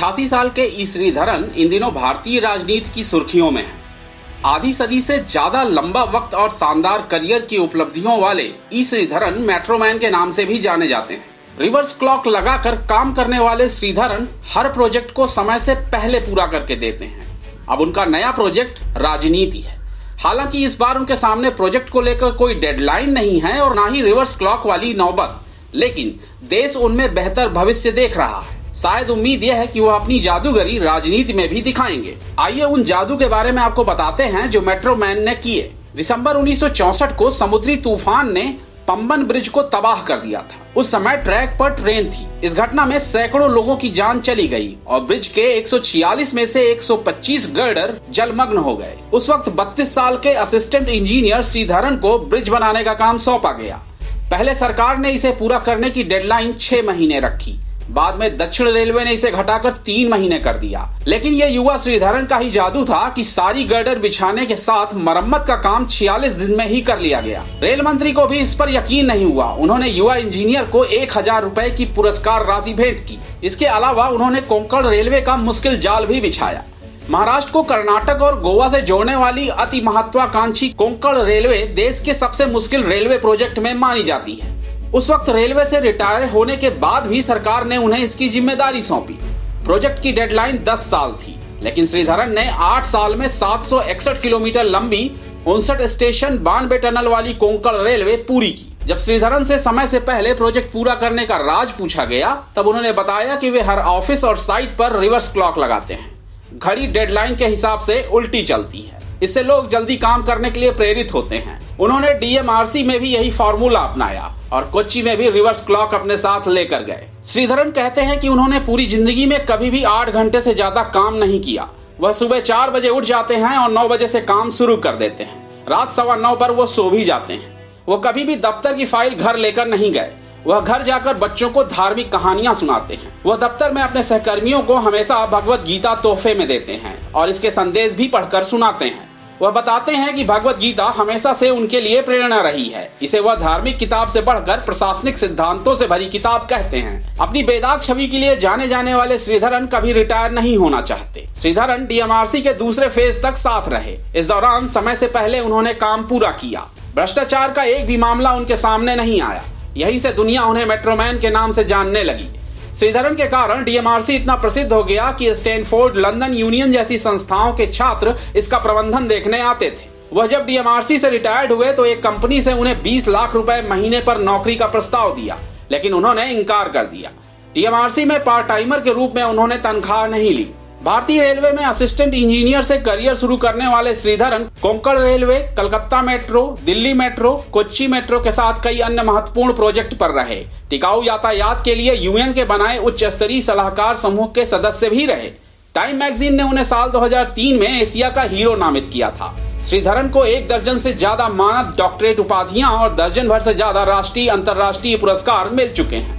88 साल के ई श्रीधरन इन दिनों भारतीय राजनीति की सुर्खियों में हैं। आधी सदी से ज्यादा लंबा वक्त और शानदार करियर की उपलब्धियों वाले ई श्रीधरन मेट्रोमैन के नाम से भी जाने जाते हैं। रिवर्स क्लॉक लगाकर काम करने वाले श्रीधरन हर प्रोजेक्ट को समय से पहले पूरा करके देते हैं। अब उनका नया प्रोजेक्ट राजनीति है। हालांकि इस बार उनके सामने प्रोजेक्ट को लेकर कोई डेडलाइन नहीं है और ना ही रिवर्स क्लॉक वाली नौबत, लेकिन देश उनमें बेहतर भविष्य देख रहा है। शायद उम्मीद यह है कि वो अपनी जादूगरी राजनीति में भी दिखाएंगे। आइए उन जादू के बारे में आपको बताते हैं जो मेट्रोमैन ने किए। दिसंबर 1964 को समुद्री तूफान ने पंबन ब्रिज को तबाह कर दिया था। उस समय ट्रैक पर ट्रेन थी। इस घटना में सैकड़ों लोगों की जान चली गई और ब्रिज के 146 में से 125 गर्डर जलमग्न हो गए। उस वक्त 32 साल के असिस्टेंट इंजीनियर श्रीधरन को ब्रिज बनाने का काम सौंपा गया। पहले सरकार ने इसे पूरा करने की डेडलाइन 6 महीने रखी। बाद में दक्षिण रेलवे ने इसे घटाकर 3 महीने कर दिया। लेकिन ये युवा श्रीधरन का ही जादू था कि सारी गर्डर बिछाने के साथ मरम्मत का काम 46 दिन में ही कर लिया गया। रेल मंत्री को भी इस पर यकीन नहीं हुआ। उन्होंने युवा इंजीनियर को 1000 रुपए की पुरस्कार राशि भेंट की। इसके अलावा उन्होंने कोंकण रेलवे का मुश्किल जाल भी बिछाया। महाराष्ट्र को कर्नाटक और गोवा से जोड़ने वाली अति महत्वाकांक्षी कोंकण रेलवे देश के सबसे मुश्किल रेलवे प्रोजेक्ट में मानी जाती है। उस वक्त रेलवे से रिटायर होने के बाद भी सरकार ने उन्हें इसकी जिम्मेदारी सौंपी। प्रोजेक्ट की डेडलाइन 10 साल थी, लेकिन श्रीधरन ने 8 साल में 761 किलोमीटर लंबी 59 स्टेशन 92 टनल वाली कोंकण रेलवे पूरी की। जब श्रीधरन से समय से पहले प्रोजेक्ट पूरा करने का राज पूछा गया, तब उन्होंने बताया कि वे हर ऑफिस और साइट पर रिवर्स क्लॉक लगाते हैं। घड़ी डेडलाइन के हिसाब से उल्टी चलती है। इससे लोग जल्दी काम करने के लिए प्रेरित होते हैं। उन्होंने डीएमआरसी में भी यही फॉर्मूला अपनाया और कोच्चि में भी रिवर्स क्लॉक अपने साथ लेकर गए। श्रीधरन कहते हैं कि उन्होंने पूरी जिंदगी में कभी भी 8 घंटे से ज्यादा काम नहीं किया। वह सुबह 4 बजे उठ जाते हैं और 9 बजे से काम शुरू कर देते हैं। रात 9:15 पर वो सो भी जाते हैं। वो कभी भी दफ्तर की फाइल घर लेकर नहीं गए। वह घर जाकर बच्चों को धार्मिक कहानियां सुनाते हैं। वह दफ्तर में अपने सहकर्मियों को हमेशा भगवत गीता तोहफे में देते हैं और इसके संदेश भी पढ़कर सुनाते हैं। वह बताते हैं कि भगवत गीता हमेशा से उनके लिए प्रेरणा रही है। इसे वह धार्मिक किताब से बढ़कर प्रशासनिक सिद्धांतों से भरी किताब कहते हैं। अपनी बेदाग छवि के लिए जाने जाने वाले श्रीधरन कभी रिटायर नहीं होना चाहते। श्रीधरन डीएमआरसी के दूसरे फेज तक साथ रहे। इस दौरान समय से पहले उन्होंने काम पूरा किया। भ्रष्टाचार का एक भी मामला उनके सामने नहीं आया। यहीं से दुनिया उन्हें मेट्रोमैन के नाम से जानने लगी। श्रीधरन के कारण डीएमआरसी इतना प्रसिद्ध हो गया कि स्टैनफोर्ड, लंदन यूनियन जैसी संस्थाओं के छात्र इसका प्रबंधन देखने आते थे। वह जब डीएमआरसी से रिटायर्ड हुए तो एक कंपनी से उन्हें 20 लाख रुपए महीने पर नौकरी का प्रस्ताव दिया, लेकिन उन्होंने इनकार कर दिया। डीएमआरसी में पार्ट टाइमर के रूप में उन्होंने तनख्वाह नहीं ली। भारतीय रेलवे में असिस्टेंट इंजीनियर से करियर शुरू करने वाले Sreedharan Konkan railway, Calcutta metro, Delhi metro, Kochi metro के साथ कई अन्य महत्वपूर्ण प्रोजेक्ट पर रहे। टिकाऊ यातायात के लिए यूएन के बनाए उच्च स्तरीय सलाहकार समूह के सदस्य भी रहे। टाइम मैगजीन ने उन्हें साल 2003 में एशिया का हीरो नामित किया था। श्रीधरन को 1 दर्जन से ज्यादा मानद डॉक्टरेट उपाधियां और दर्जन भर से ज्यादा राष्ट्रीय अंतर्राष्ट्रीय पुरस्कार मिल चुके हैं।